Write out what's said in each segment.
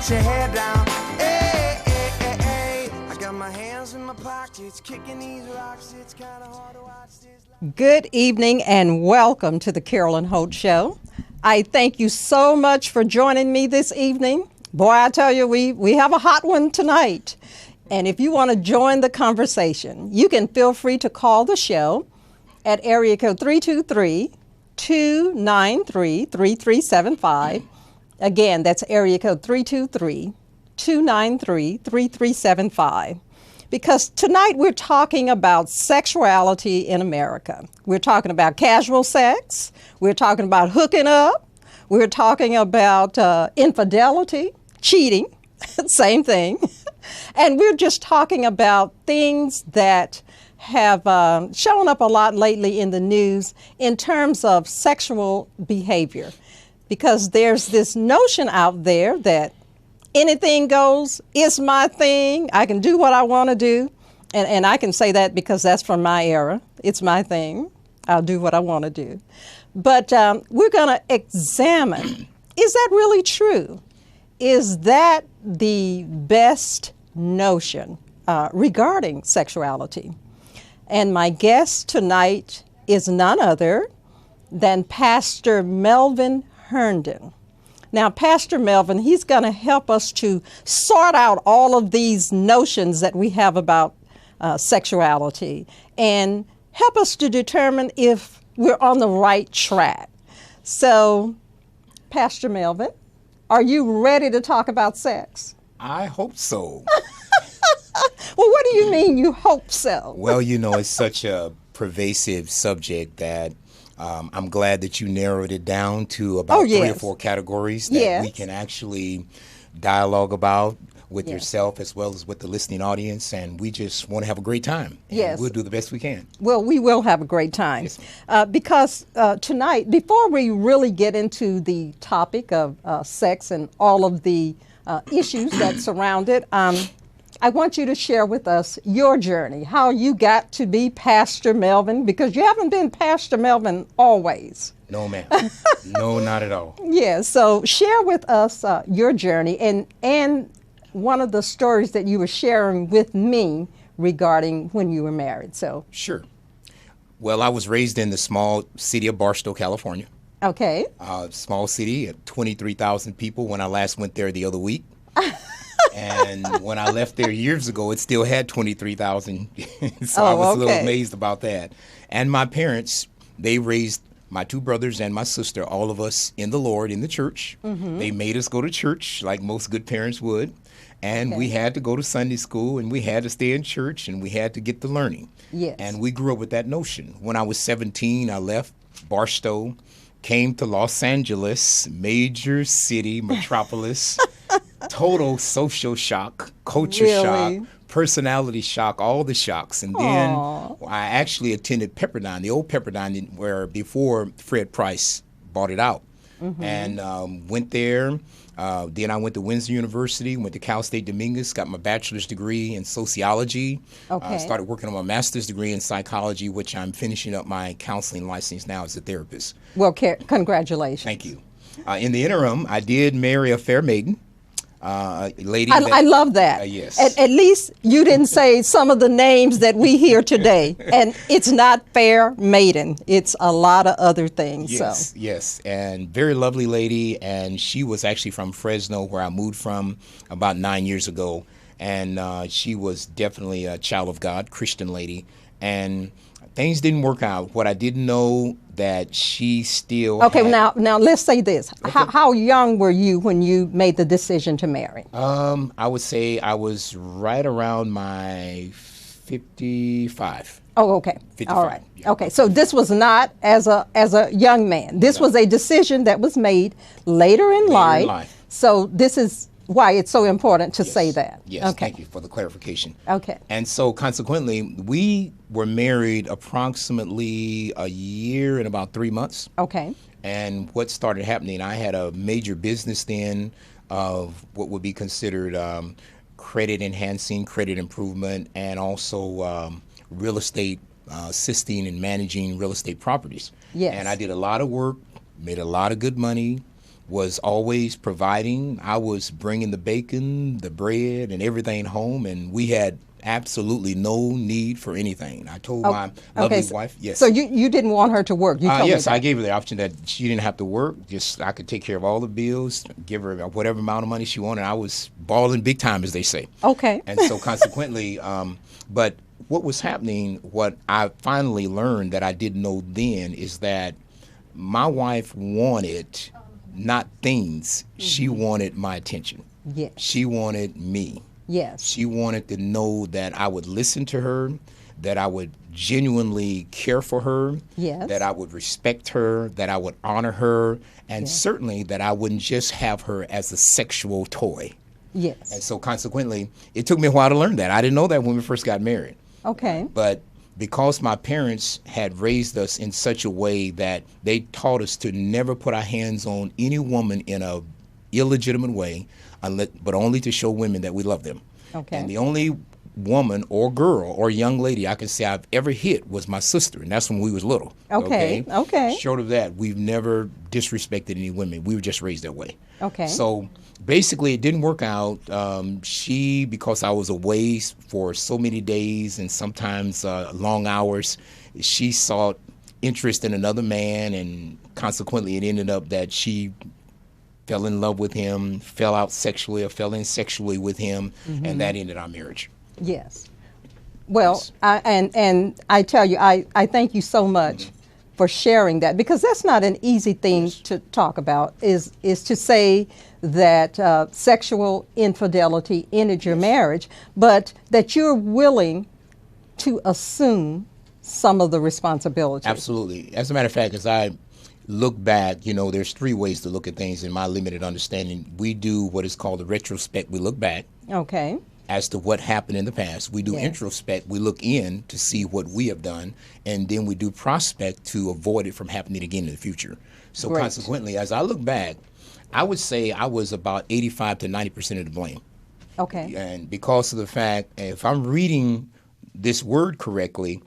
put your head down. Hey, hey, hey, hey. I got my hands in my pockets, kicking these rocks. It's kind of hard to watch this. Good evening and welcome to the Carolyn Holt Show. I thank you so much for joining me this evening. Boy, I tell you, we have a hot one tonight. And if you want to join the conversation, you can feel free to call the show at area code 323-293-3375. Again, that's area code 323-293-3375. Because tonight we're talking about sexuality in America. We're talking about casual sex. We're talking about hooking up. We're talking about infidelity, cheating, same thing. And we're just talking about things that have shown up a lot lately in the news in terms of sexual behavior. Because there's this notion out there that anything goes, it's my thing, I can do what I want to do. And I can say that because that's from my era. It's my thing. I'll do what I want to do. But we're going to examine, is that really true? Is that the best notion regarding sexuality? And my guest tonight is none other than Pastor Melvin Herndon. Now, Pastor Melvin, he's going to help us to sort out all of these notions that we have about sexuality and help us to determine if we're on the right track. So, Pastor Melvin, are you ready to talk about sex? I hope so. Well, what do you mean you hope so? Well, you know, it's such a pervasive subject that I'm glad that you narrowed it down to about 3 or 4 categories that we can actually dialogue about with yourself as well as with the listening audience, and we just want to have a great time. And we'll do the best we can. Well, we will have a great time. Yes, because tonight, before we really get into the topic of sex and all of the issues that surround it, I want you to share with us your journey, how you got to be Pastor Melvin, because you haven't been Pastor Melvin always. No, ma'am. No, not at all. Yeah, so share with us your journey and one of the stories that you were sharing with me regarding when you were married. So Sure. Well, I was raised in the small city of Barstow, California. Okay. Small city, 23,000 people when I last went there the other week. And when I left there years ago, it still had 23,000. So I was a little amazed about that. And my parents, they raised my 2 brothers and my sister, all of us in the Lord, in the church. Mm-hmm. They made us go to church like most good parents would. And we had to go to Sunday school, and we had to stay in church, and we had to get the learning. Yes. And we grew up with that notion. When I was 17, I left Barstow, came to Los Angeles, major city, metropolis. Total social shock, culture shock, personality shock, all the shocks. And then I actually attended Pepperdine, the old Pepperdine, where before Fred Price bought it out. Mm-hmm. And went there. Then I went to Windsor University, went to Cal State Dominguez, got my bachelor's degree in sociology. Started working on my master's degree in psychology, which I'm finishing up my counseling license now as a therapist. Well, congratulations. Thank you. In the interim, I did marry a fair maiden. Lady I love that. Yes. At least you didn't say some of the names that we hear today. And it's not fair maiden. It's a lot of other things. Yes, yes. And very lovely lady. And she was actually from Fresno, where I moved from about 9 years ago. And she was definitely a child of God, Christian lady. And things didn't work out. What I didn't know that she still now let's say this. Okay. How young were you when you made the decision to marry? I would say I was right around my 55. Oh, okay. 55. All right. Yeah. Okay. So this was not as a young man. This was a decision that was made later in life. So this is why it's so important to say that. Yes, okay. Thank you for the clarification. Okay. And so consequently, we were married approximately a year and about 3 months. Okay. And what started happening, I had a major business then of what would be considered credit enhancing, credit improvement, and also real estate, assisting and managing real estate properties. Yes. And I did a lot of work, made a lot of good money, was always providing. I was bringing the bacon, the bread, and everything home, and we had absolutely no need for anything. I told my lovely wife, yes. So you didn't want her to work? You told me yes, that. I gave her the option that she didn't have to work. Just I could take care of all the bills, give her whatever amount of money she wanted. I was balling big time, as they say. Okay. And so consequently, but what was happening, what I finally learned that I didn't know then, is that my wife wanted not things. She wanted my attention. Yes. She wanted me. Yes. She wanted to know that I would listen to her, that I would genuinely care for her, Yes. that I would respect her, that I would honor her, and certainly that I wouldn't just have her as a sexual toy. Yes. And so consequently, it took me a while to learn that. I didn't know that when we first got married. Okay. But because my parents had raised us in such a way that they taught us to never put our hands on any woman in a illegitimate way, but only to show women that we love them. Okay. And the only woman or girl or young lady I can say I've ever hit was my sister, and that's when we was little. Okay. Short of that, we've never disrespected any women. We were just raised that way. Okay. So basically, it didn't work out. Because I was away for so many days and sometimes long hours, she sought interest in another man, and consequently, it ended up that she fell in love with him, fell out sexually, or fell in sexually with him, and that ended our marriage. Yes. Well, and I tell you, I thank you so much for sharing that, because that's not an easy thing to talk about, is to say that sexual infidelity ended your marriage, but that you're willing to assume some of the responsibility. Absolutely. As a matter of fact, as I look back, there's three ways to look at things in my limited understanding. We do what is called a retrospect. We look back. Okay. As to what happened in the past. We do introspect. We look in to see what we have done, and then we do prospect to avoid it from happening again in the future. So consequently, as I look back, I would say I was about 85 to 90% of the blame. Okay. And because of the fact, if I'm reading this word correctly,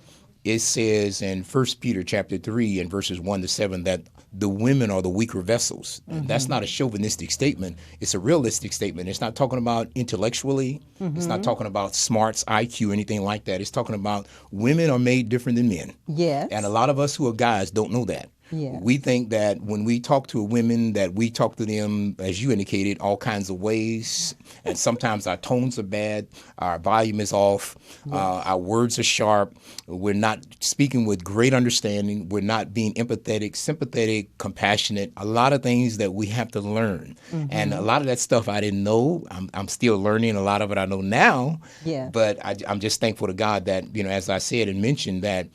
it says in 1 Peter chapter 3 and verses 1 to 7 that the women are the weaker vessels. And that's not a chauvinistic statement. It's a realistic statement. It's not talking about intellectually. It's not talking about smarts, IQ, anything like that. It's talking about women are made different than men. Yes. And a lot of us who are guys don't know that. Yes. We think that when we talk to women, that we talk to them, as you indicated, all kinds of ways. And sometimes our tones are bad, our volume is off, our words are sharp, we're not speaking with great understanding, we're not being empathetic, sympathetic, compassionate, a lot of things that we have to learn. And a lot of that stuff I didn't know. I'm still learning. A lot of it I know now. Yeah. But I'm just thankful to God that, as I said and mentioned, that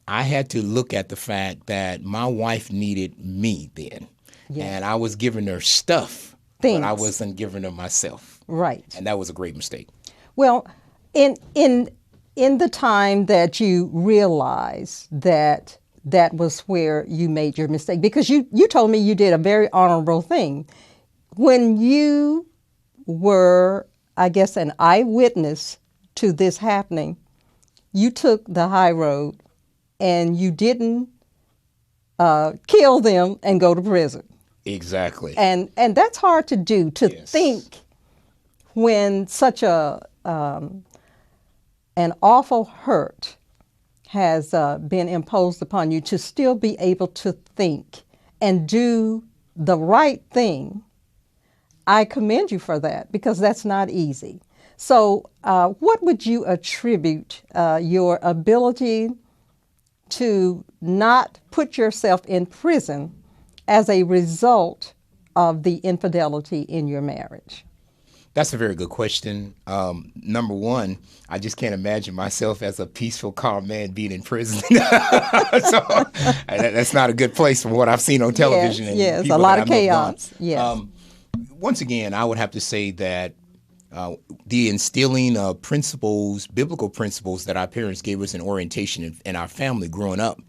I had to look at the fact that my wife needed me then. Yeah. And I was giving her stuff, but I wasn't giving her myself. Right. And that was a great mistake. Well, in the time that you realized that that was where you made your mistake, because you told me you did a very honorable thing. When you were, I guess, an eyewitness to this happening, you took the high road and you didn't kill them and go to prison. Exactly. And that's hard to do, to think when such an awful hurt has been imposed upon you, to still be able to think and do the right thing. I commend you for that, because that's not easy. So what would you attribute your ability to not put yourself in prison as a result of the infidelity in your marriage? That's a very good question. Number one, I just can't imagine myself as a peaceful, calm man being in prison. So that's not a good place from what I've seen on television. Yes, a lot of chaos. Yes. Once again, I would have to say that the instilling of principles, biblical principles that our parents gave us in orientation in our family growing up,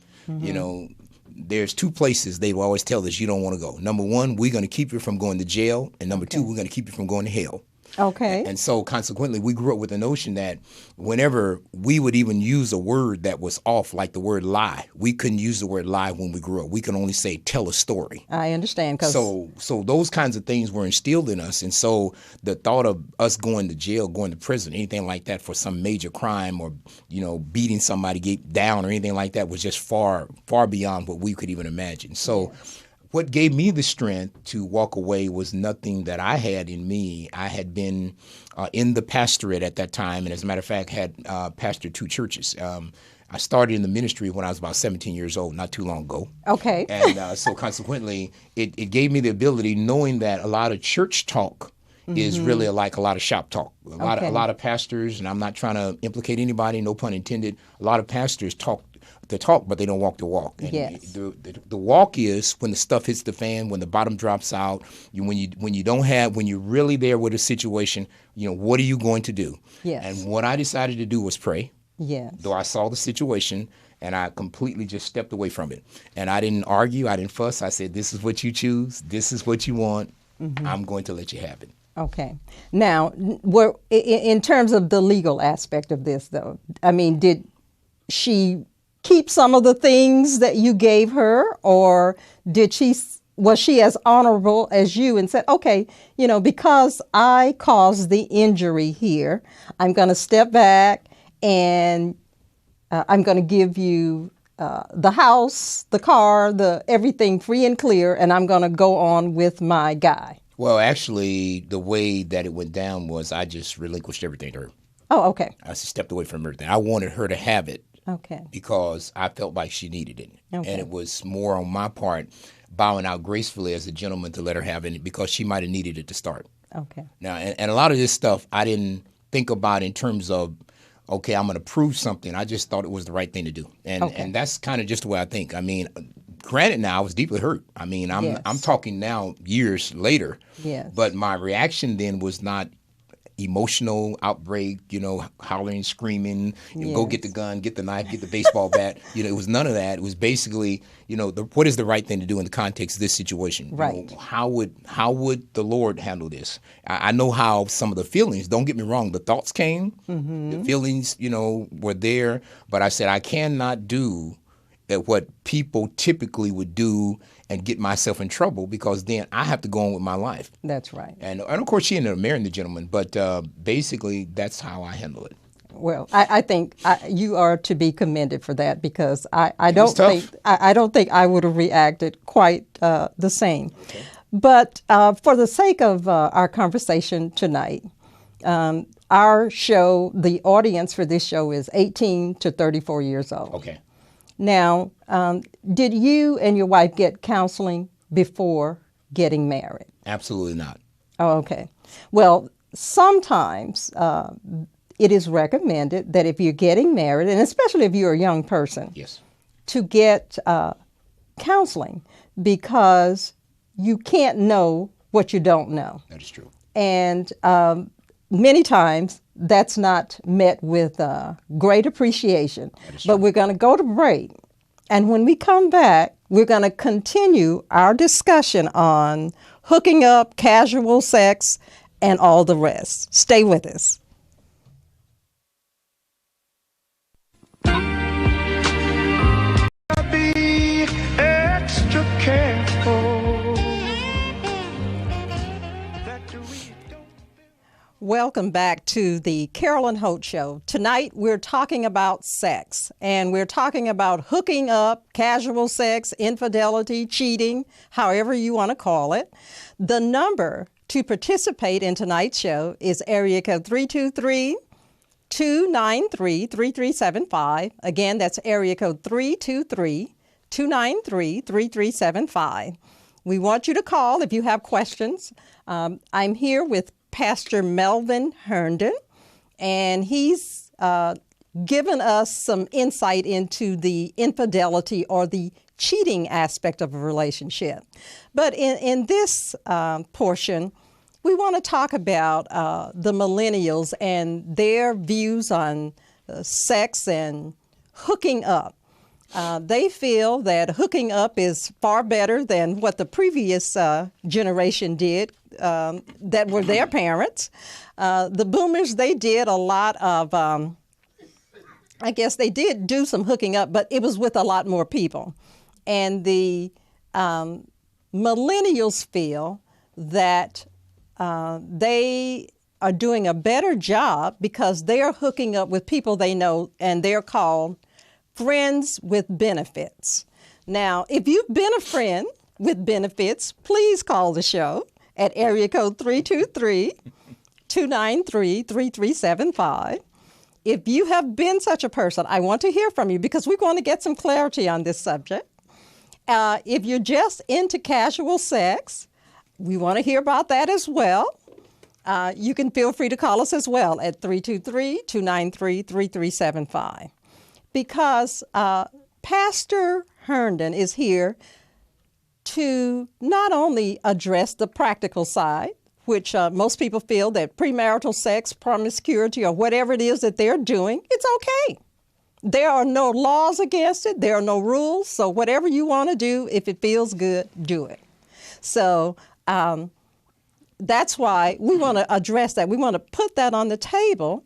there's two places they will always tell us you don't want to go. Number one, we're going to keep you from going to jail. And number two, we're going to keep you from going to hell. Okay. And so consequently, we grew up with the notion that whenever we would even use a word that was off, like the word lie, we couldn't use the word lie when we grew up. We could only say tell a story. I understand. So those kinds of things were instilled in us. And so the thought of us going to jail, going to prison, anything like that for some major crime or, beating somebody down or anything like that was just far, far beyond what we could even imagine. So what gave me the strength to walk away was nothing that I had in me. I had been in the pastorate at that time, and as a matter of fact, had pastored 2 churches. I started in the ministry when I was about 17 years old, not too long ago. Okay. And so consequently, it gave me the ability, knowing that a lot of church talk is really like a lot of shop talk. A lot of pastors, and I'm not trying to implicate anybody, no pun intended, a lot of pastors talk the talk, but they don't walk the walk. And the walk is when the stuff hits the fan, when the bottom drops out, when you're really there with a situation, what are you going to do? Yes. And what I decided to do was pray. Yes. Though I saw the situation, and I completely just stepped away from it. And I didn't argue. I didn't fuss. I said, this is what you choose. This is what you want. I'm going to let you have it. Okay. Now, in terms of the legal aspect of this, though, I mean, did she keep some of the things that you gave her, or was she as honorable as you and said, okay, because I caused the injury here, I'm going to step back and I'm going to give you the house, the car, everything free and clear, and I'm going to go on with my guy? Well, actually, the way that it went down was I just relinquished everything to her. Oh, okay. I stepped away from everything. I wanted her to have it. Okay. Because I felt like she needed it. Okay. And it was more on my part bowing out gracefully as a gentleman to let her have it because she might have needed it to start. Okay. Now, and a lot of this stuff I didn't think about in terms of, okay, I'm going to prove something. I just thought it was the right thing to do. And that's kind of just the way I think. I mean, granted now, I was deeply hurt. I mean, I'm talking now years later. Yes. But my reaction then was not emotional outbreak, hollering, screaming, go get the gun, get the knife, get the baseball bat. It was none of that. It was basically, what is the right thing to do in the context of this situation? Right. How would the Lord handle this? I know how some of the feelings, don't get me wrong, the thoughts came, the feelings, were there, but I said, I cannot do what people typically would do and get myself in trouble, because then I have to go on with my life. That's right. And of course, she ended up marrying the gentleman, but basically, that's how I handle it. Well, I think you are to be commended for that, because I don't think I would have reacted quite the same. Okay. But for the sake of our conversation tonight, our show, the audience for this show is 18 to 34 years old. Okay. Now, did you and your wife get counseling before getting married? Absolutely not. Oh, okay. Well, sometimes it is recommended that if you're getting married, and especially if you're a young person, yes, to get counseling, because you can't know what you don't know. That is true. And many times that's not met with great appreciation. But we're going to go to break. And when we come back, we're going to continue our discussion on hooking up, casual sex, and all the rest. Stay with us. Be extra careful. Welcome back to the Carolyn Holt Show. Tonight we're talking about sex, and we're talking about hooking up, casual sex, infidelity, cheating, however you want to call it. The number to participate in tonight's show is area code 323-293-3375. Again, that's area code 323-293-3375. We want you to call if you have questions. I'm here with Pastor Melvin Herndon, and he's given us some insight into the infidelity or the cheating aspect of a relationship. But in this portion, we want to talk about the millennials and their views on sex and hooking up. They feel that hooking up is far better than what the previous generation did that were their parents. The boomers, they did a lot of, I guess they did do some hooking up, but it was with a lot more people. And the millennials feel that they are doing a better job because they're hooking up with people they know, and they're called friends with benefits. Now, if you've been a friend with benefits, please call the show at area code 323-293-3375. If you have been such a person, I want to hear from you because we're going to get some clarity on this subject. If you're just into casual sex, we want to hear about that as well. You can feel free to call us as well at 323-293-3375. Because Pastor Herndon is here to not only address the practical side, which most people feel that premarital sex, promiscuity, or whatever it is that they're doing, it's okay. There are no laws against it. There are no rules. So whatever you want to do, if it feels good, do it. So that's why we want to address that. We want to put that on the table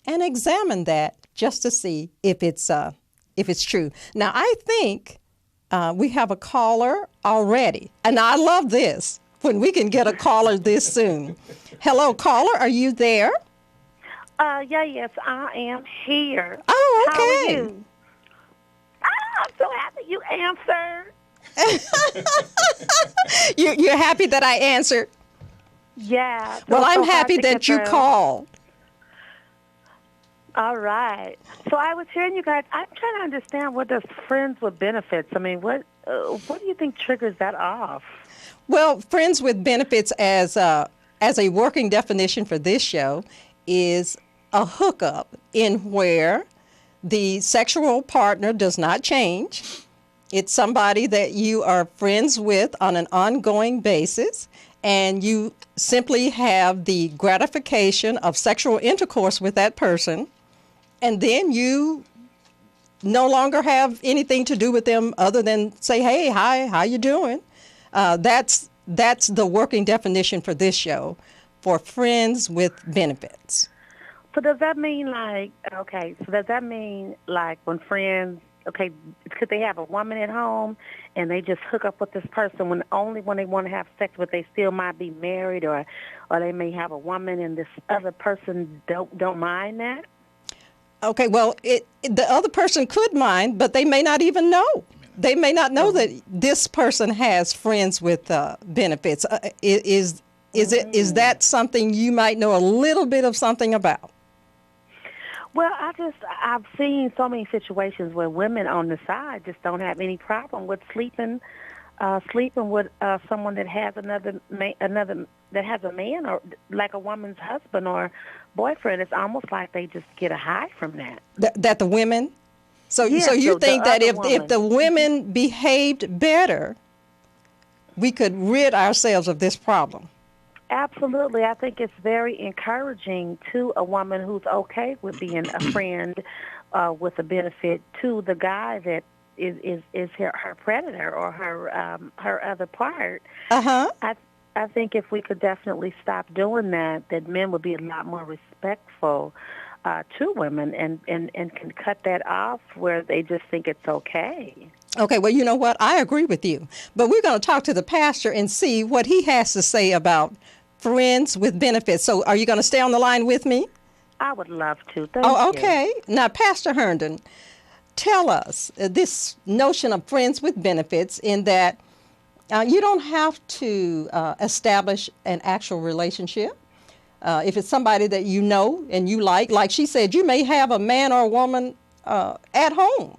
and examine that just to see if it's true. Now, I think we have a caller already, and I love this when we can get a caller this soon. Hello, caller, are you there? Yes, I am here. Oh, okay. How are you? I'm so happy you answered. You're happy that I answered? Yeah. Well, I'm happy that you called. All right. So I was hearing you guys. I'm trying to understand what does friends with benefits. I mean, what do you think triggers that off? Well, friends with benefits, as a working definition for this show, is a hookup in where the sexual partner does not change. It's somebody that you are friends with on an ongoing basis, and you simply have the gratification of sexual intercourse with that person, and then you no longer have anything to do with them other than say, hey, hi, how you doing? That's the working definition for this show, for friends with benefits. So does that mean when friends, could they have a woman at home and they just hook up with this person when they want to have sex, but they still might be married, or they may have a woman and this other person don't mind that? Okay, well, the other person could mind, but they may not even know. They may not know that this person has friends with benefits. Is that something you might know a little bit of something about? Well, I've seen so many situations where women on the side just don't have any problem with sleeping with someone that has another that has a man, or like a woman's husband or boyfriend. It's almost like they just get a high from that. That the women. So you think that if the women behaved better, we could rid ourselves of this problem? Absolutely. I think it's very encouraging to a woman who's okay with being a friend with a benefit to the guy that is her predator or her other part. Uh-huh. I think if we could definitely stop doing that men would be a lot more respectful to women and can cut that off where they just think it's okay. Okay, well, you know what? I agree with you. But we're going to talk to the pastor and see what he has to say about friends with benefits. So are you going to stay on the line with me? I would love to. Thank you. Okay. Now, Pastor Herndon, tell us this notion of friends with benefits in that you don't have to establish an actual relationship. If it's somebody that you know and you like she said, you may have a man or a woman at home,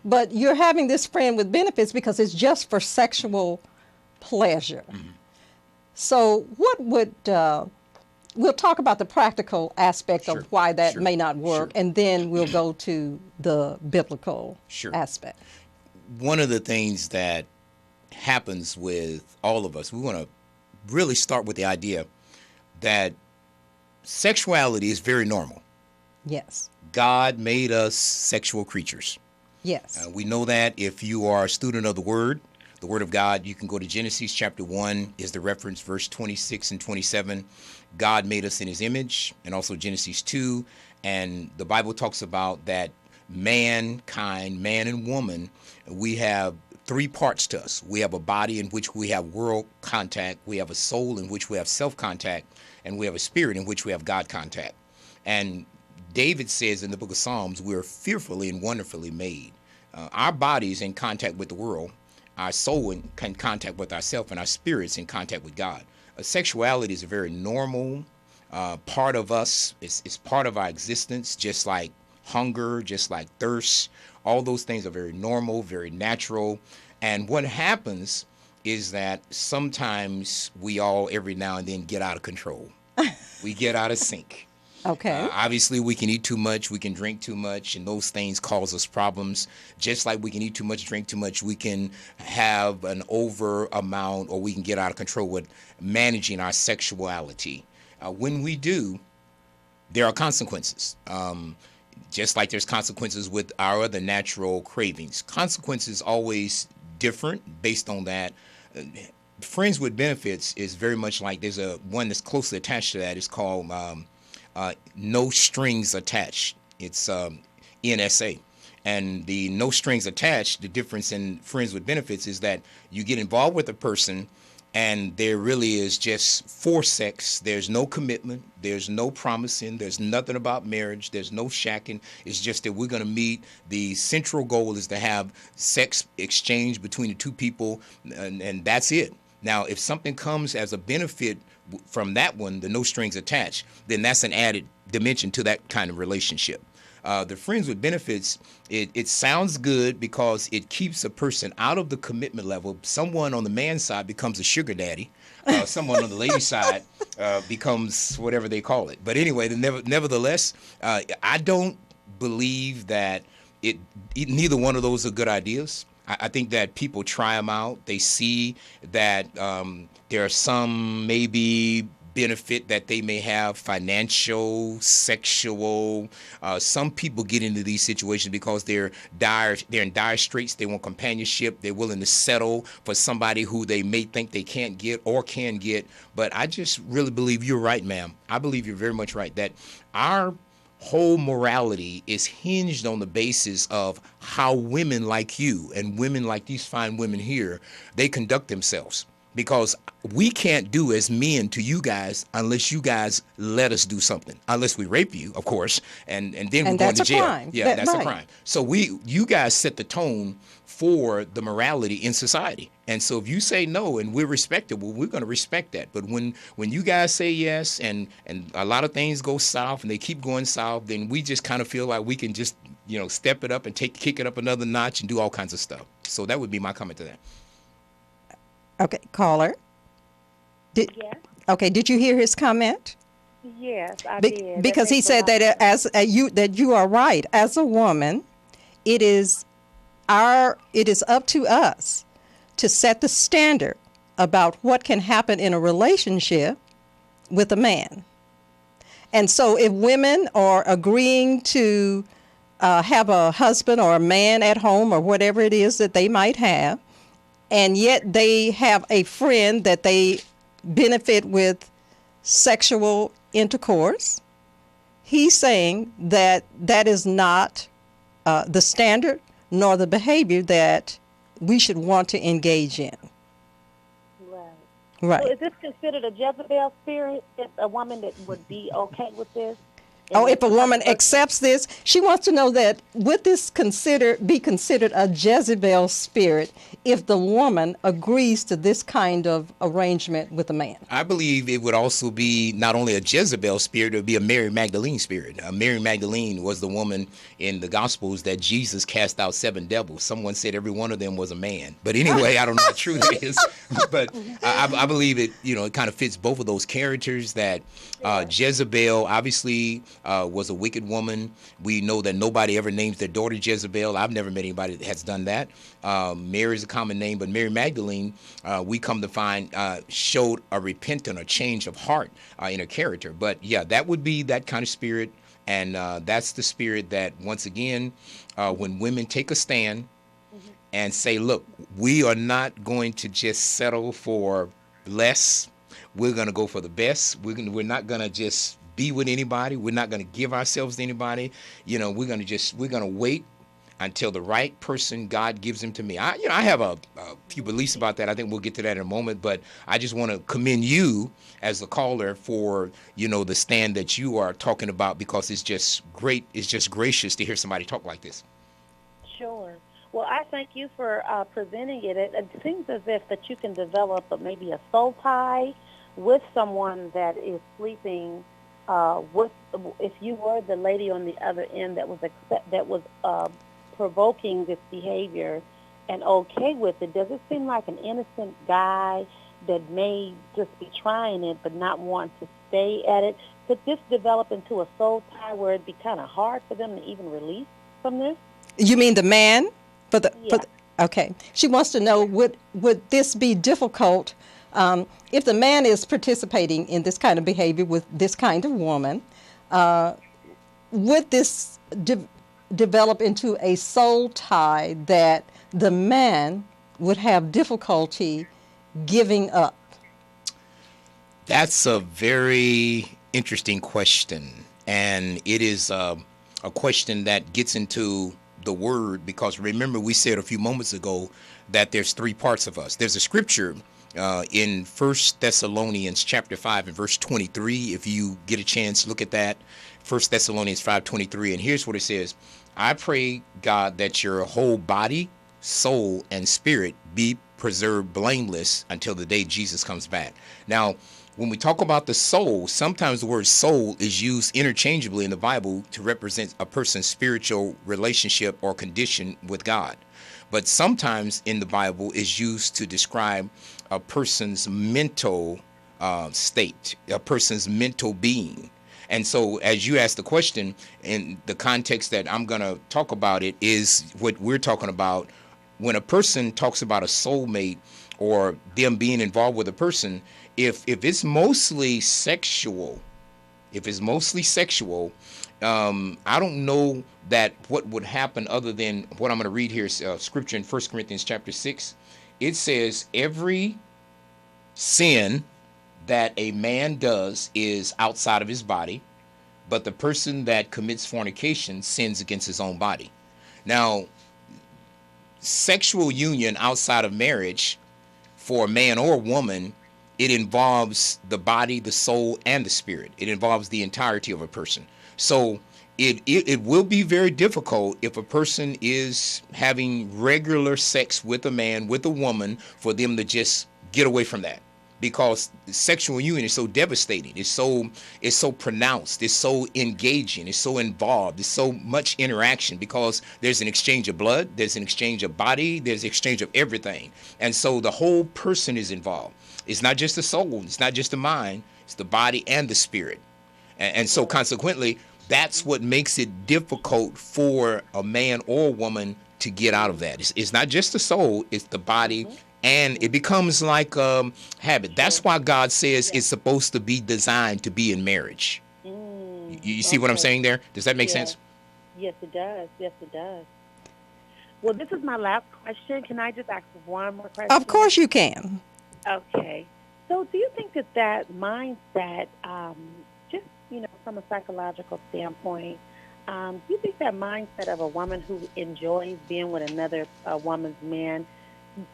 but you're having this friend with benefits because it's just for sexual pleasure. Mm-hmm. So what would, we'll talk about the practical aspect of why that may not work, and then we'll go to the biblical aspect. One of the things that happens with all of us, we want to really start with the idea that sexuality is very normal. Yes. God made us sexual creatures. Yes. We know that if you are a student of the Word of God, you can go to Genesis chapter 1 is the reference, verse 26 and 27. God made us in his image, and also Genesis 2. And the Bible talks about that mankind, man and woman, we have three parts to us. We have a body in which we have world contact. We have a soul in which we have self-contact. And we have a spirit in which we have God contact. And David says in the book of Psalms, we're fearfully and wonderfully made. Our body's in contact with the world. Our soul in contact with ourselves, and our spirit's in contact with God. Sexuality is a very normal part of us. It's part of our existence, just like hunger, just like thirst. All those things are very normal, very natural. And what happens is that sometimes we all, every now and then, get out of control. We get out of sync. Okay. Obviously, we can eat too much, we can drink too much, and those things cause us problems. Just like we can eat too much, drink too much, we can have an over amount, or we can get out of control with managing our sexuality. When we do, there are consequences. Just like there's consequences with our other natural cravings. Consequences always different based on that. Friends with benefits is very much like there's a one that's closely attached to that. It's called no strings attached. It's NSA. And the no strings attached, the difference in friends with benefits is that you get involved with a person and there really is just for sex. There's no commitment. There's no promising. There's nothing about marriage. There's no shacking. It's just that we're going to meet. The central goal is to have sex exchange between the two people, and that's it. Now, if something comes as a benefit from that one, the no strings attached, then that's an added dimension to that kind of relationship. The friends with benefits, it sounds good because it keeps a person out of the commitment level. Someone on the man's side becomes a sugar daddy. Someone on the lady's side becomes whatever they call it. But anyway, nevertheless, I don't believe that neither one of those are good ideas. I think that people try them out. They see that there are some maybe benefit that they may have, financial, sexual. Some people get into these situations because they're in dire straits. They want companionship. They're willing to settle for somebody who they may think they can't get or can get. But I just really believe you're right, ma'am. I believe you're very much right that our whole morality is hinged on the basis of how women like you and women like these fine women here, they conduct themselves. Because we can't do as men to you guys unless you guys let us do something. Unless we rape you, of course, and then we're going to jail. Crime. Yeah, that's a crime. So you guys set the tone for the morality in society. And so if you say no and we're respectable, we're going to respect that. But when you guys say yes and a lot of things go south and they keep going south, then we just kind of feel like we can just, step it up and kick it up another notch and do all kinds of stuff. So that would be my comment to that. Okay, caller. Yes. Okay, did you hear his comment? Yes, I did. Because he said that you are right. As a woman, it is up to us to set the standard about what can happen in a relationship with a man. And so if women are agreeing to have a husband or a man at home or whatever it is that they might have, and yet they have a friend that they benefit with sexual intercourse, he's saying that that is not the standard nor the behavior that we should want to engage in. Right. So is this considered a Jezebel spirit? If a woman that would be okay with this? Oh, if a woman accepts this, she wants to know that would this be considered a Jezebel spirit if the woman agrees to this kind of arrangement with a man? I believe it would also be not only a Jezebel spirit, it would be a Mary Magdalene spirit. Mary Magdalene was the woman in the Gospels that Jesus cast out 7 devils. Someone said every one of them was a man. But anyway, I don't know how true that is. But I believe it, it kind of fits both of those characters that Jezebel obviously was a wicked woman. We know that nobody ever names their daughter Jezebel. I've never met anybody that has done that. Mary is a common name, but Mary Magdalene, we come to find, showed a repentant or change of heart in her character. But yeah, that would be that kind of spirit. And that's the spirit that, once again, when women take a stand and say, look, we are not going to just settle for less. We're going to go for the best. We're not going to just be with anybody. We're not going to give ourselves to anybody. We're going to wait until the right person, God gives him to me. I have a few beliefs about that. I think we'll get to that in a moment, but I just want to commend you as the caller for, the stand that you are talking about, because it's just great. It's just gracious to hear somebody talk like this. Sure. Well, I thank you for presenting it. It seems as if that you can develop maybe a soul tie with someone that is sleeping with. If you were the lady on the other end that was provoking this behavior and okay with it, does it seem like an innocent guy that may just be trying it but not want to stay at it? Could this develop into a soul tie where it'd be kind of hard for them to even release from this? You mean the man? Yeah. Okay. She wants to know, would this be difficult if the man is participating in this kind of behavior with this kind of woman? Would this develop into a soul tie that the man would have difficulty giving up? That's a very interesting question, and it is a question that gets into the word, because remember, we said a few moments ago that there's three parts of us. There's a scripture in 1 Thessalonians chapter 5 and verse 23. If you get a chance, look at that. 1 Thessalonians 5:23, and here's what it says: I pray, God, that your whole body, soul, and spirit be preserved blameless until the day Jesus comes back. Now, when we talk about the soul, sometimes the word soul is used interchangeably in the Bible to represent a person's spiritual relationship or condition with God. But sometimes in the Bible is used to describe a person's mental state, a person's mental being. And so as you asked the question, in the context that I'm going to talk about it is what we're talking about. When a person talks about a soulmate or them being involved with a person, if it's mostly sexual, I don't know that what would happen other than what I'm going to read here is scripture in 1 Corinthians chapter 6. It says every sin that a man does is outside of his body, but the person that commits fornication sins against his own body. Now, sexual union outside of marriage for a man or a woman, it involves the body, the soul, and the spirit. It involves the entirety of a person. So it will be very difficult if a person is having regular sex with a man, with a woman, for them to just get away from that. Because sexual union is so devastating. It's so pronounced. It's so engaging. It's so involved. It's so much interaction, because there's an exchange of blood. There's an exchange of body. There's an exchange of everything. And so the whole person is involved. It's not just the soul. It's not just the mind. It's the body and the spirit. And so consequently, that's what makes it difficult for a man or a woman to get out of that. It's not just the soul. It's the body. And it becomes like a habit. That's why God says it's supposed to be designed to be in marriage. You see what I'm saying there? Does that make sense? Yes, it does. Yes, it does. Well, this is my last question. Can I just ask one more question? Of course you can. Okay. So do you think that mindset, just, from a psychological standpoint, do you think that mindset of a woman who enjoys being with another woman's man,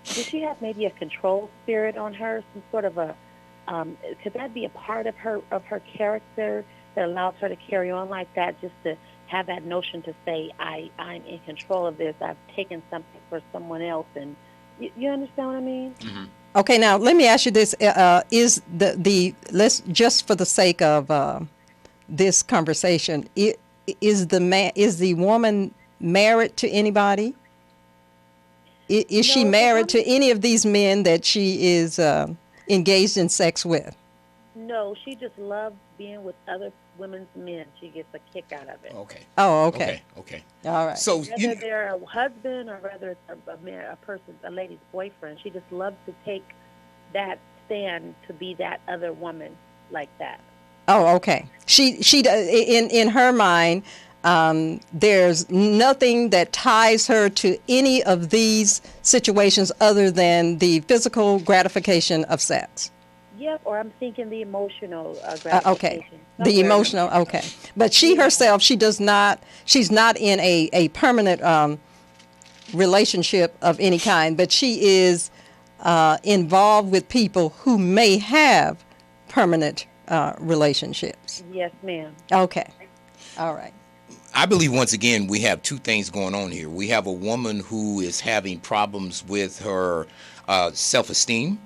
does she have maybe a control spirit on her, some sort of could that be a part of her character that allows her to carry on like that, just to have that notion to say, I'm in control of this, I've taken something for someone else, and you understand what I mean? Mm-hmm. Okay, now let me ask you this: is let's just for the sake of this conversation, is the woman married to anybody? Is she married to any of these men that she is engaged in sex with? No, she just loves being with other women's men. She gets a kick out of it. Okay. Oh, okay. Okay. All right. So whether they're a husband or whether it's a lady's boyfriend, she just loves to take that stand to be that other woman like that. Oh, okay. She in her mind, there's nothing that ties her to any of these situations other than the physical gratification of sex. Yep, or I'm thinking the emotional Okay. gratification. The emotional, okay. But she herself, she's not in a permanent relationship of any kind, but she is involved with people who may have permanent relationships. Yes, ma'am. Okay. All right. I believe once again we have two things going on here. We have a woman who is having problems with her self-esteem,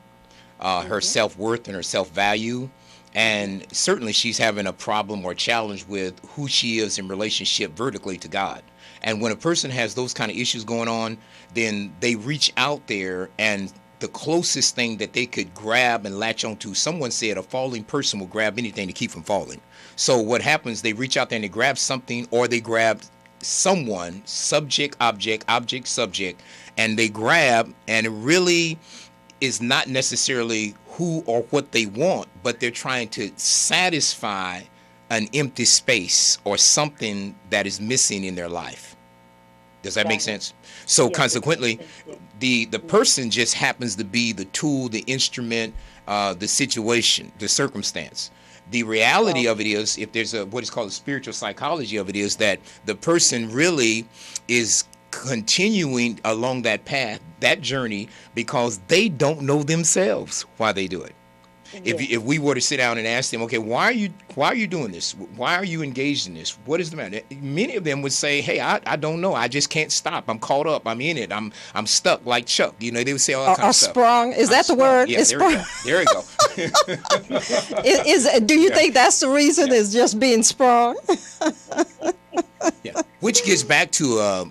her self-worth, and her self-value. And certainly she's having a problem or challenge with who she is in relationship vertically to God. And when a person has those kind of issues going on, then they reach out there, and the closest thing that they could grab and latch onto, someone said a falling person will grab anything to keep from falling. So what happens, they reach out there and they grab something, or they grab someone, subject, object, subject, and they grab, and it really is not necessarily who or what they want, but they're trying to satisfy an empty space or something that is missing in their life. Does that make sense? So consequently, the person just happens to be the tool, the instrument, the situation, the circumstance. The reality of it is, if there's what is called a spiritual psychology of it, is that the person really is continuing along that path, that journey, because they don't know themselves why they do it. If we were to sit down and ask them, okay, why are you doing this? Why are you engaged in this? What is the matter? Many of them would say, hey, I don't know. I just can't stop. I'm caught up. I'm in it. I'm stuck like Chuck. You know, they would say all that kind of stuff. Sprung. Is that the word? Yeah, there we go. Do you think that's the reason? Is just being sprung? Yeah. Which gets back to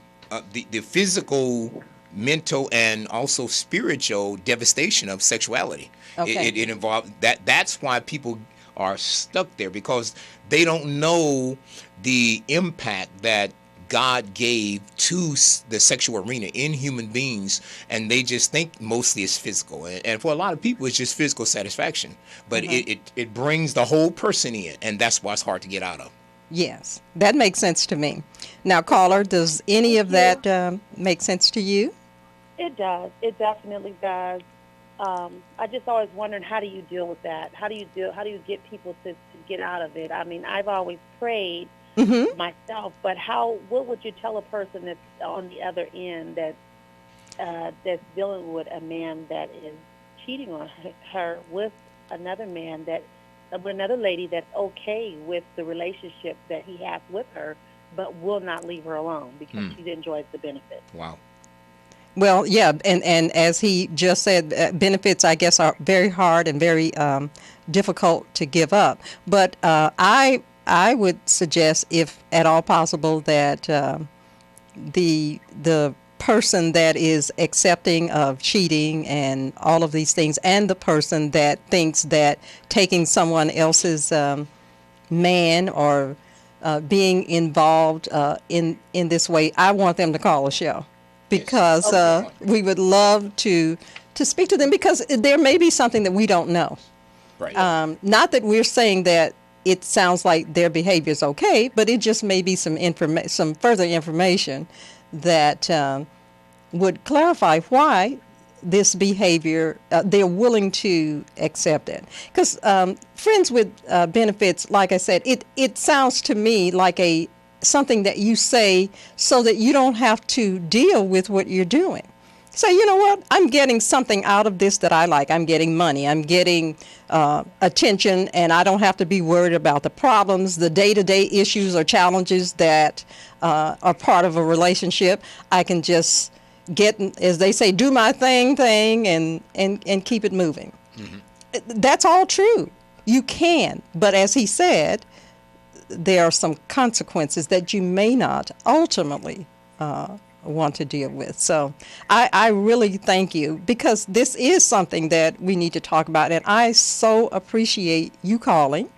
the physical, mental, and also spiritual devastation of sexuality. Okay. It involves that. That's why people are stuck there, because they don't know the impact that God gave to the sexual arena in human beings, and they just think mostly it's physical. And for a lot of people, it's just physical satisfaction. But it brings the whole person in, and that's why it's hard to get out of. Yes, that makes sense to me. Now, caller, does any of that make sense to you? It does. It definitely does. I just always wondered, how do you deal with that? How do you get people to get out of it? I mean, I've always prayed myself, but what would you tell a person that's on the other end that's dealing with a man that is cheating on her with another man, with another lady that's okay with the relationship that he has with her, but will not leave her alone because she enjoys the benefits? Wow. Well, yeah, and as he just said, benefits, I guess, are very hard and very difficult to give up. But I would suggest, if at all possible, that the person that is accepting of cheating and all of these things, and the person that thinks that taking someone else's man or being involved in this way, I want them to call a show. Because we would love to speak to them, because there may be something that we don't know. Right. Not that we're saying that it sounds like their behavior is okay, but it just may be some further information that would clarify why this behavior, they're willing to accept it. Because friends with benefits, like I said, it sounds to me like something that you say so that you don't have to deal with what you're doing. Say, you know what, I'm getting something out of this that I like. I'm getting money. I'm getting attention, and I don't have to be worried about the problems, the day-to-day issues or challenges that are part of a relationship. I can just get, as they say, do my thing and keep it moving. That's all true. You can. But as he said, there are some consequences that you may not ultimately want to deal with. So I really thank you, because this is something that we need to talk about. And I so appreciate you calling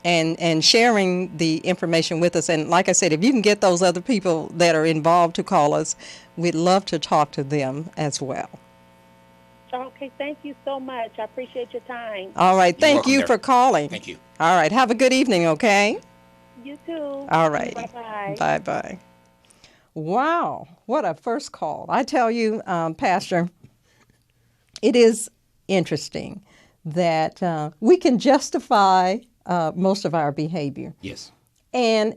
and sharing the information with us. And like I said, if you can get those other people that are involved to call us, we'd love to talk to them as well. Okay, thank you so much. I appreciate your time. All right. Thank welcome, you Derek. for calling. Thank you. All right. Have a good evening, okay? You too. All right. Bye-bye. Bye-bye. Wow. What a first call. I tell you, Pastor, it is interesting that we can justify most of our behavior. Yes. And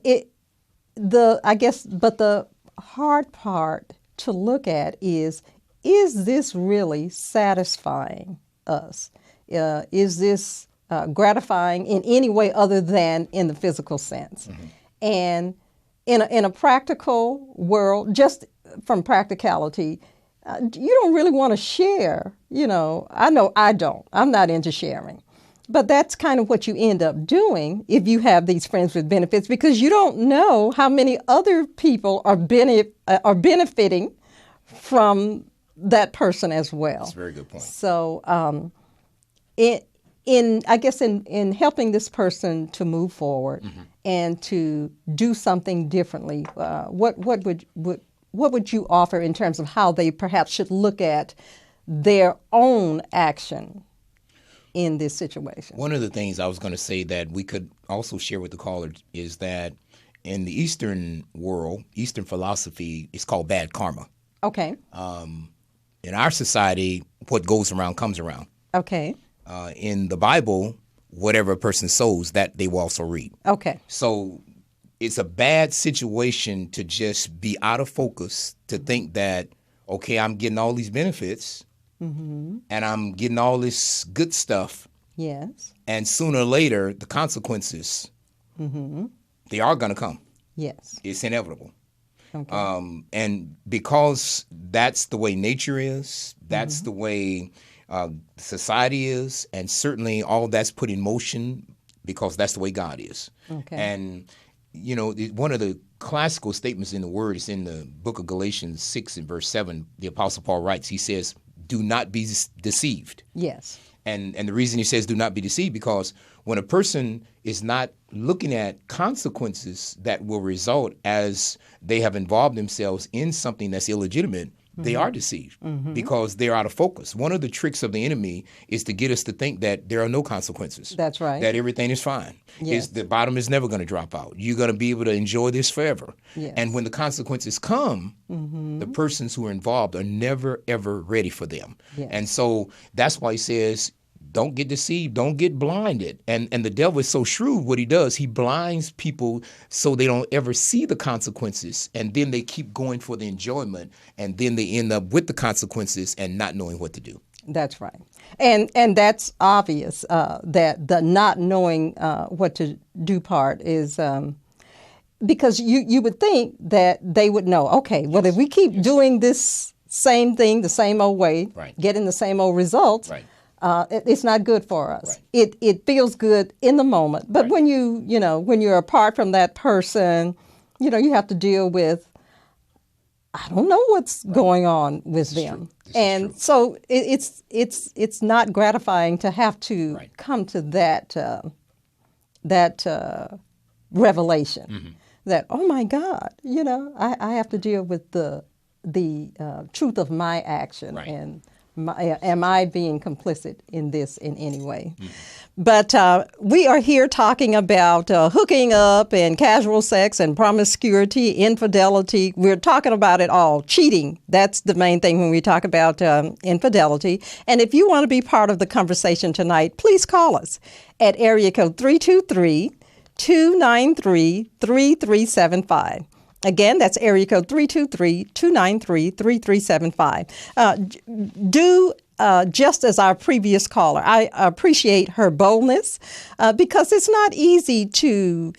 but the hard part to look at is this really satisfying us? Is this gratifying in any way other than in the physical sense? Mm-hmm. And in a practical world, just from practicality, you don't really want to share. I know I don't. I'm not into sharing. But that's kind of what you end up doing if you have these friends with benefits, because you don't know how many other people are benefiting from that person as well. That's a very good point. So, in helping this person to move forward mm-hmm. and to do something differently, what would you offer in terms of how they perhaps should look at their own action in this situation? One of the things I was going to say that we could also share with the caller is that in the Eastern world, Eastern philosophy, it's called bad karma. Okay. In our society, what goes around comes around. Okay. In the Bible, whatever a person sows, that they will also reap. Okay. So it's a bad situation to just be out of focus, to think that, okay, I'm getting all these benefits mm-hmm. and I'm getting all this good stuff. Yes. And sooner or later, the consequences, mm-hmm. they are going to come. Yes. It's inevitable. Okay. And because that's the way nature is, that's mm-hmm. the way society is, and certainly all that's put in motion because that's the way God is. Okay. And, one of the classical statements in the Word is in the book of Galatians 6 and verse 7. The Apostle Paul writes, he says, do not be deceived. Yes. And the reason he says do not be deceived, because when a person is not looking at consequences that will result as they have involved themselves in something that's illegitimate, mm-hmm. they are deceived mm-hmm. because they're out of focus. One of the tricks of the enemy is to get us to think that there are no consequences. That's right. That everything is fine. Yes. The bottom is never going to drop out. You're going to be able to enjoy this forever. Yes. And when the consequences come, mm-hmm. the persons who are involved are never, ever ready for them. Yes. And so that's why he says, don't get deceived. Don't get blinded. And the devil is so shrewd. What he does, he blinds people so they don't ever see the consequences. And then they keep going for the enjoyment. And then they end up with the consequences and not knowing what to do. That's right. And that's obvious that the not knowing what to do part is because you would think that they would know, okay, well, if we keep doing this same thing the same old way, right. getting the same old results, right. It's not good for us. Right. It feels good in the moment, but right. when when you're apart from that person, you have to deal with, I don't know what's right. going on with them, and so it's not gratifying to have to right. come to that revelation mm-hmm. that, oh my God, I have to deal with the truth of my action right. and. Am I being complicit in this in any way? Mm-hmm. But we are here talking about hooking up and casual sex and promiscuity, infidelity. We're talking about it all. Cheating, that's the main thing when we talk about infidelity. And if you want to be part of the conversation tonight, please call us at area code 323-293-3375. Again, that's area code 323-293-3375. Do just as our previous caller. I appreciate her boldness because it's not easy to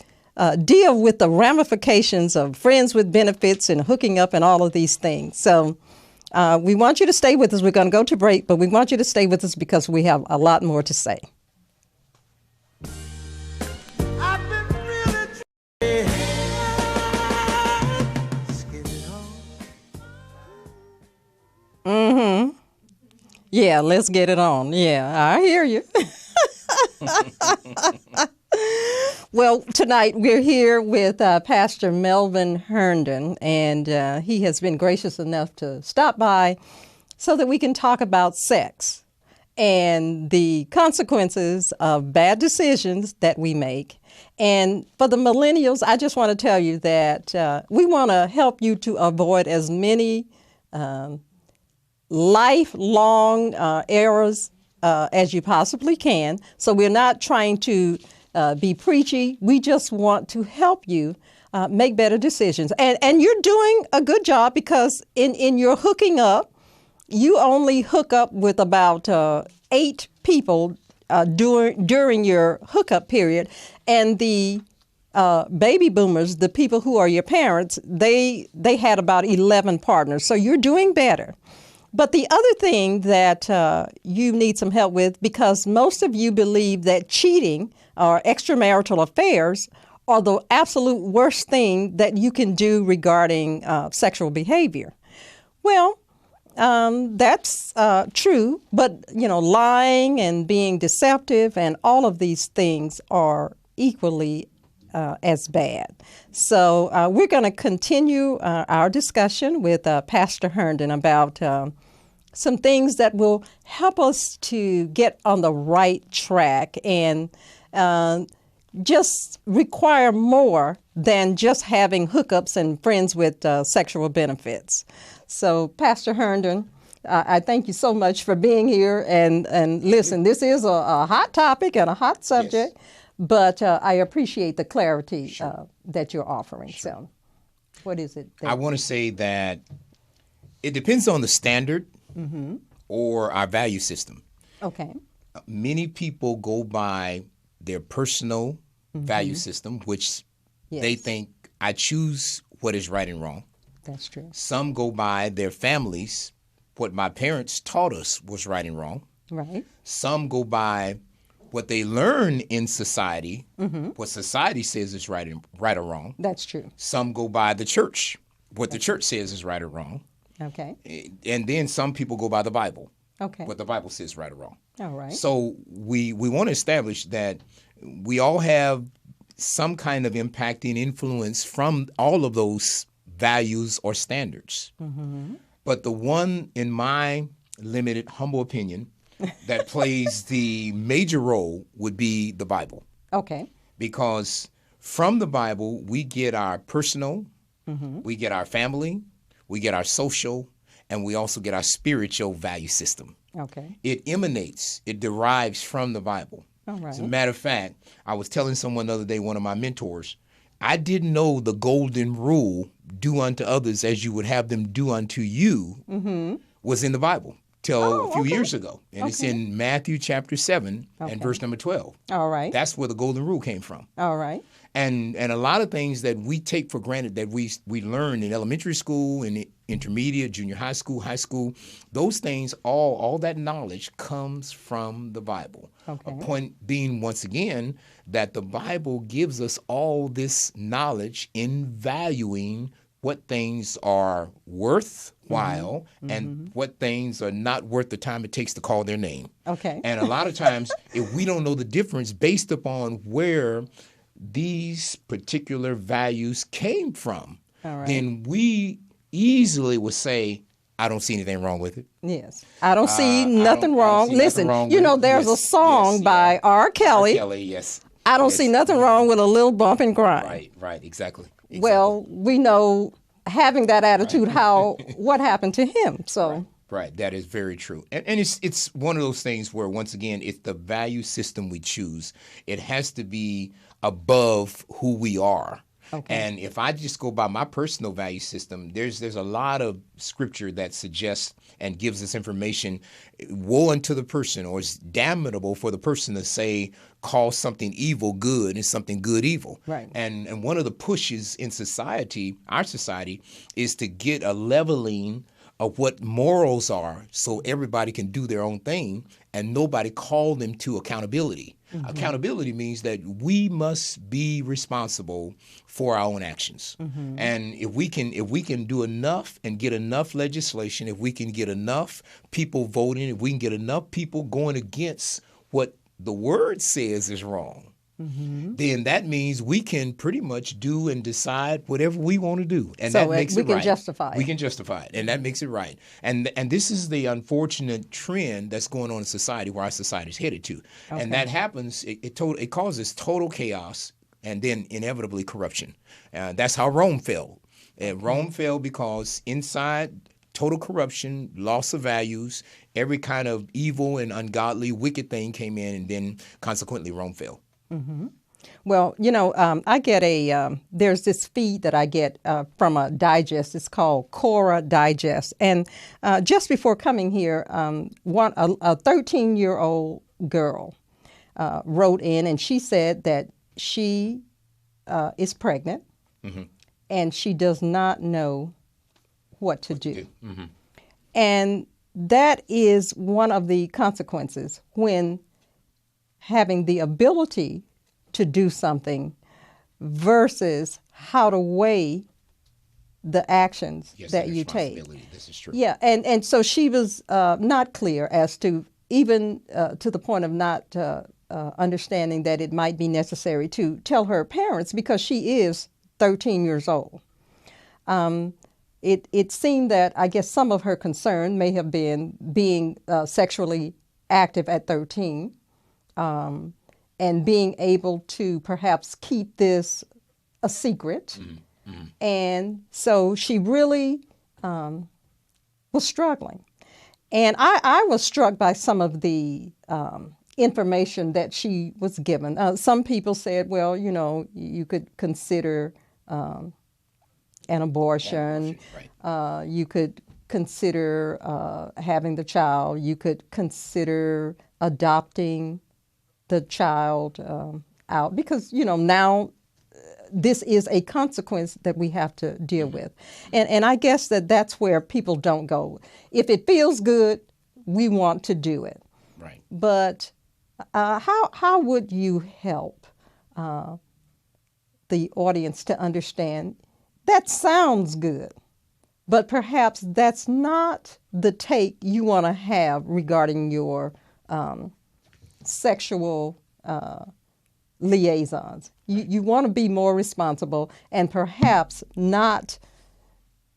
deal with the ramifications of friends with benefits and hooking up and all of these things. So we want you to stay with us. We're going to go to break, but we want you to stay with us because we have a lot more to say. Mm-hmm. Yeah, let's get it on. Yeah, I hear you. Well, tonight we're here with Pastor Melvin Herndon, and he has been gracious enough to stop by so that we can talk about sex and the consequences of bad decisions that we make. And for the millennials, I just want to tell you that we want to help you to avoid as many lifelong errors as you possibly can. So we're not trying to be preachy. We just want to help you make better decisions. And you're doing a good job, because in your hooking up, you only hook up with about 8 people during your hookup period. And the baby boomers, the people who are your parents, they had about 11 partners. So you're doing better. But the other thing that you need some help with, because most of you believe that cheating or extramarital affairs are the absolute worst thing that you can do regarding sexual behavior. Well, that's true, but lying and being deceptive and all of these things are equally as bad. So we're going to continue our discussion with Pastor Herndon about some things that will help us to get on the right track and just require more than just having hookups and friends with sexual benefits. So, Pastor Herndon, I thank you so much for being here. And listen, this is a hot topic and a hot subject, yes. But I appreciate the clarity that you're offering. Sure. So, what is it? I want to say that it depends on the standard or our value system. Okay. Many people go by their personal value system, which they think I choose what is right and wrong. That's true. Some go by their families, what my parents taught us was right and wrong. Right. Some go by what they learn in society, what society says is right or wrong. That's true. Some go by the church, what the church says is right or wrong. Okay. And then some people go by the Bible. Okay. What the Bible says right or wrong. All right. So we want to establish that we all have some kind of impacting influence from all of those values or standards. But the one, in my limited, humble opinion, that plays the major role would be the Bible. Okay. Because from the Bible, we get our personal, we get our family, we get our social, and we also get our spiritual value system. Okay. It emanates, it derives from the Bible. All right. As a matter of fact, I was telling someone the other day, one of my mentors, I didn't know the golden rule, do unto others as you would have them do unto you, was in the Bible till a few years ago. And it's in Matthew chapter 7 and verse number 12. All right. That's where the golden rule came from. All right. And a lot of things that we take for granted that we learn in elementary school and intermediate, junior high school, those things, all that knowledge comes from the Bible. Okay. A point being, once again, that the Bible gives us all this knowledge in valuing what things are worthwhile and what things are not worth the time it takes to call their name. Okay. And a lot of times, if we don't know the difference based upon where these particular values came from, then we easily would say, I don't see anything wrong with it. Yes. I don't see nothing wrong. Listen, wrong you with know, it. there's a song by R. Kelly. R. Kelly, yes. I don't see nothing wrong with a little bump and grind. Right, exactly. Well, we know having that attitude, what happened to him. So. Right, that is very true. And it's one of those things where, once again, it's the value system we choose. It has to be above who we are. Okay. And if I just go by my personal value system, there's a lot of scripture that suggests and gives us information. Woe unto the person, or it's damnable for the person to say, call something evil good and something good evil. Right. And one of the pushes in society, our society, is to get a leveling of what morals are so everybody can do their own thing and nobody call them to accountability. Accountability means that we must be responsible for our own actions. And if we can do enough and get enough legislation, if we can get enough people voting, if we can get enough people going against what the word says is wrong, then that means we can pretty much do and decide whatever we want to do, and So that makes we it can right. justify it. We can justify it, and that makes it right. And this is the unfortunate trend that's going on in society, where our society is headed to, and that happens. It causes total chaos, and then inevitably corruption. That's how Rome fell. Rome fell because inside, total corruption, loss of values, every kind of evil and ungodly, wicked thing came in, and then consequently Rome fell. Well, I get there's this feed that I get from a digest. It's called Cora Digest. And just before coming here, a 13-year-old girl wrote in, and she said that she is pregnant, and she does not know what to do. And that is one of the consequences when having the ability to do something versus how to weigh the actions that you take. This is true. Yeah, and so she was not clear as to even to the point of not understanding that it might be necessary to tell her parents, because she is 13 years old. It seemed that, I guess, some of her concern may have been being sexually active at 13, and being able to perhaps keep this a secret. And so she really was struggling. And I was struck by some of the information that she was given. Some people said, well, you could consider an abortion. Right. You could consider having the child. You could consider adopting the child out, because now this is a consequence that we have to deal with. And I guess that's where people don't go. If it feels good, we want to do it. Right. But how would you help the audience to understand that sounds good, but perhaps that's not the take you want to have regarding your sexual liaisons? You want to be more responsible and perhaps not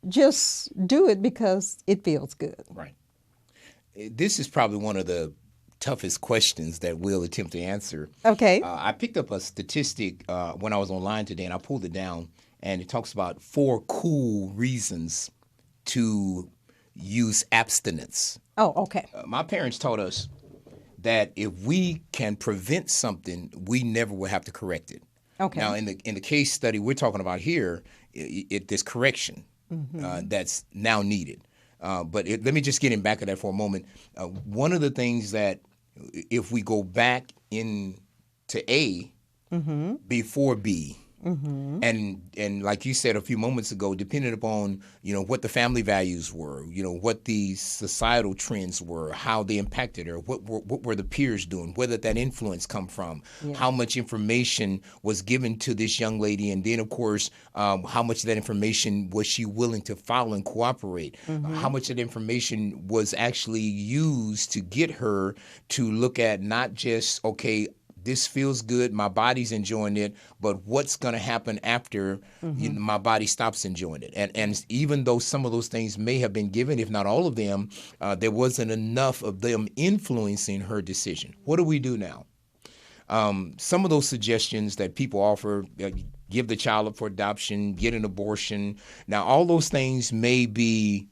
just do it because it feels good. Right. This is probably one of the toughest questions that we'll attempt to answer. Okay. I picked up a statistic when I was online today, and I pulled it down, and it talks about 4 cool reasons to use abstinence. Oh, okay. My parents taught us that if we can prevent something, we never will have to correct it. Okay. Now, in the case study we're talking about here, there's correction that's now needed. But let me just get in back of that for a moment. One of the things that, if we go back into A before B, and like you said a few moments ago, depending upon what the family values were, what the societal trends were, how they impacted her, what were the peers doing, where did that influence come from, how much information was given to this young lady, and then of course how much of that information was she willing to follow and cooperate, how much of that information was actually used to get her to look at not just, okay, this feels good, my body's enjoying it, but what's going to happen after my body stops enjoying it? And even though some of those things may have been given, if not all of them, there wasn't enough of them influencing her decision. What do we do now? Some of those suggestions that people offer, give the child up for adoption, get an abortion. Now, all those things may be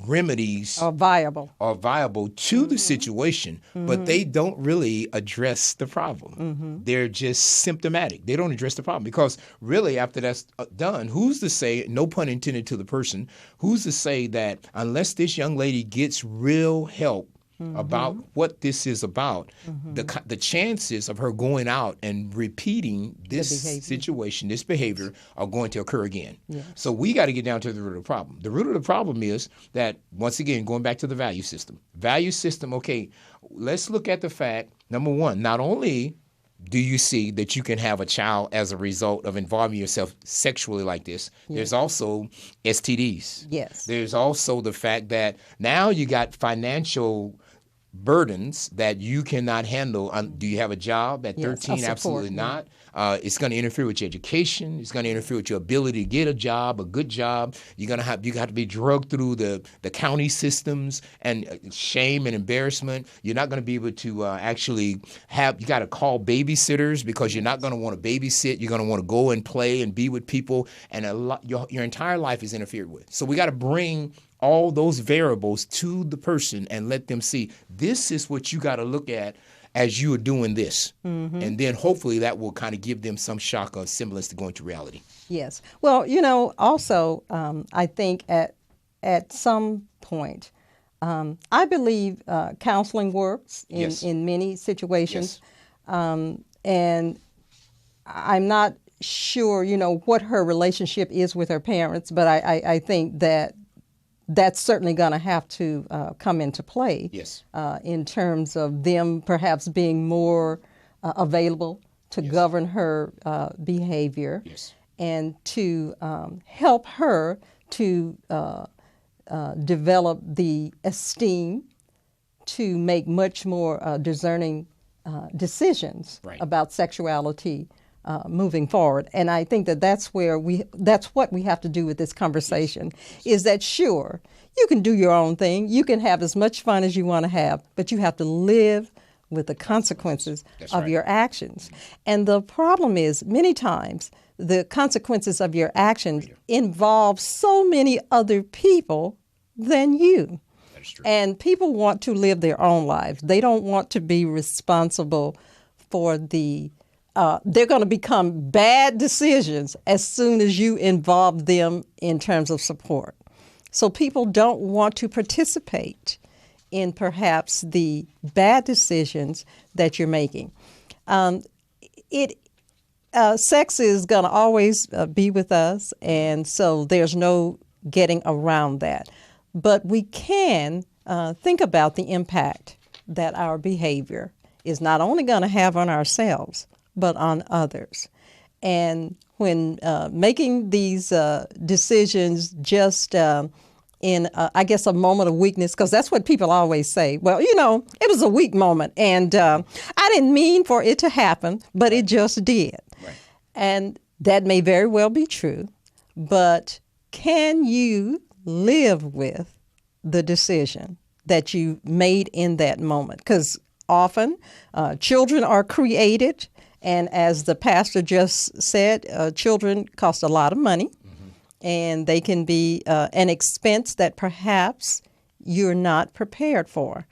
remedies Are viable to the situation, but they don't really address the problem. They're just symptomatic. They don't address the problem, because really after that's done, who's to say, no pun intended to the person, who's to say that unless this young lady gets real help about what this is about, the chances of her going out and repeating this situation, this behavior, are going to occur again. So we got to get down to the root of the problem. The root of the problem is that, once again, going back to the value system. Okay, let's look at the fact, number one, not only do you see that you can have a child as a result of involving yourself sexually like this, there's also STDs. Yes. There's also the fact that now you got financial burdens that you cannot handle. Do you have a job at 13? Yes, Absolutely not. It's going to interfere with your education. It's going to interfere with your ability to get a job, a good job. You have to be drugged through the county systems and shame and embarrassment. You're not going to be able to you got to call babysitters because you're not going to want to babysit. You're going to want to go and play and be with people, and your entire life is interfered with. So we got to bring all those variables to the person and let them see this is what you got to look at as you are doing this. Mm-hmm. And then hopefully that will kind of give them some shock or semblance to going to reality. Yes. Well, also I think at some point, I believe counseling works in many situations. Yes. And I'm not sure, what her relationship is with her parents, but I think that's certainly going to have to come into play. Yes. In terms of them perhaps being more available to govern her behavior. Yes. And to help her to develop the esteem to make much more discerning decisions about sexuality moving forward. And I think that's what we have to do with this conversation, is that sure, you can do your own thing, you can have as much fun as you want to have, but you have to live with the consequences of your actions. And the problem is, many times, the consequences of your actions involve so many other people than you. That is true. And people want to live their own lives. They don't want to be responsible for they're going to become bad decisions as soon as you involve them in terms of support. So people don't want to participate in perhaps the bad decisions that you're making. Sex is going to always be with us, and so there's no getting around that. But we can think about the impact that our behavior is not only going to have on ourselves, but on others. And when making these decisions just in, I guess, a moment of weakness, because that's what people always say. Well, it was a weak moment, and I didn't mean for it to happen, but it just did. Right. And that may very well be true, but can you live with the decision that you made in that moment? Because often children are created, and as the pastor just said, children cost a lot of money. And they can be an expense that perhaps you're not prepared for.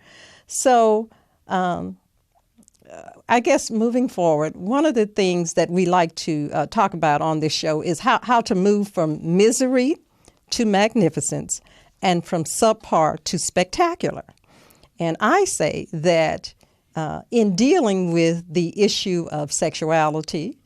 So I guess moving forward, one of the things that we like to talk about on this show is how to move from misery to magnificence and from subpar to spectacular. And I say that in dealing with the issue of sexuality,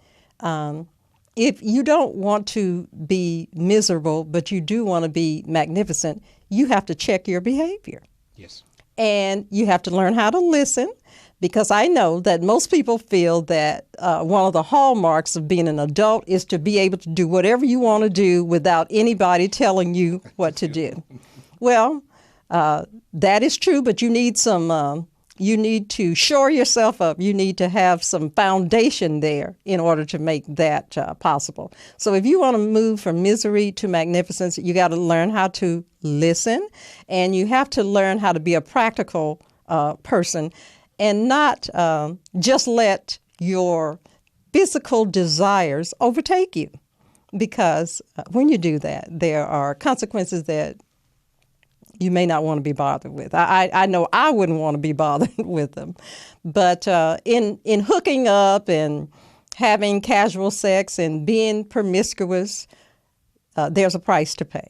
if you don't want to be miserable, but you do want to be magnificent, you have to check your behavior. Yes. And you have to learn how to listen, because I know that most people feel that one of the hallmarks of being an adult is to be able to do whatever you want to do without anybody telling you what to do. Well, that is true, but you need you need to shore yourself up. You need to have some foundation there in order to make that possible. So if you want to move from misery to magnificence, you got to learn how to listen, and you have to learn how to be a practical person and not just let your physical desires overtake you. Because when you do that, there are consequences that you may not want to be bothered with. I know I wouldn't want to be bothered with them. But in hooking up and having casual sex and being promiscuous, there's a price to pay.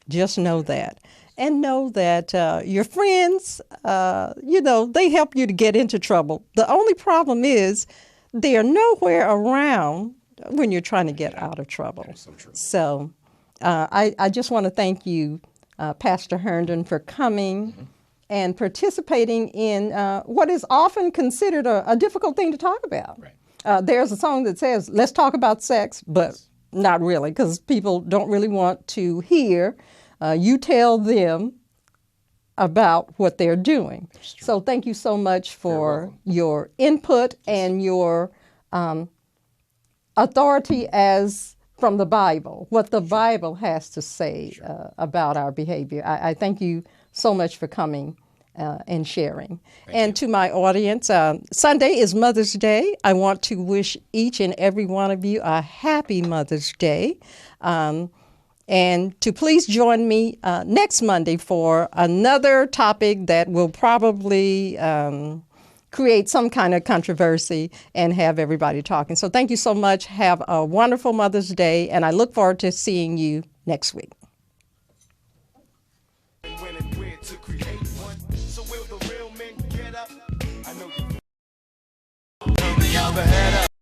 Just know that. And know that your friends, they help you to get into trouble. The only problem is they are nowhere around when you're trying to get out of trouble. That is so true. So I just want to thank you, Pastor Herndon, for coming and participating in what is often considered a difficult thing to talk about. Right. There's a song that says, let's talk about sex, but not really, because people don't really want to hear you tell them about what they're doing. So thank you so much for your input and your authority as from the Bible, what the Bible has to say about our behavior. I thank you so much for coming and sharing. And to my audience, Sunday is Mother's Day. I want to wish each and every one of you a happy Mother's Day. And to please join me next Monday for another topic that will probably create some kind of controversy and have everybody talking. So thank you so much. Have a wonderful Mother's Day, and I look forward to seeing you next week.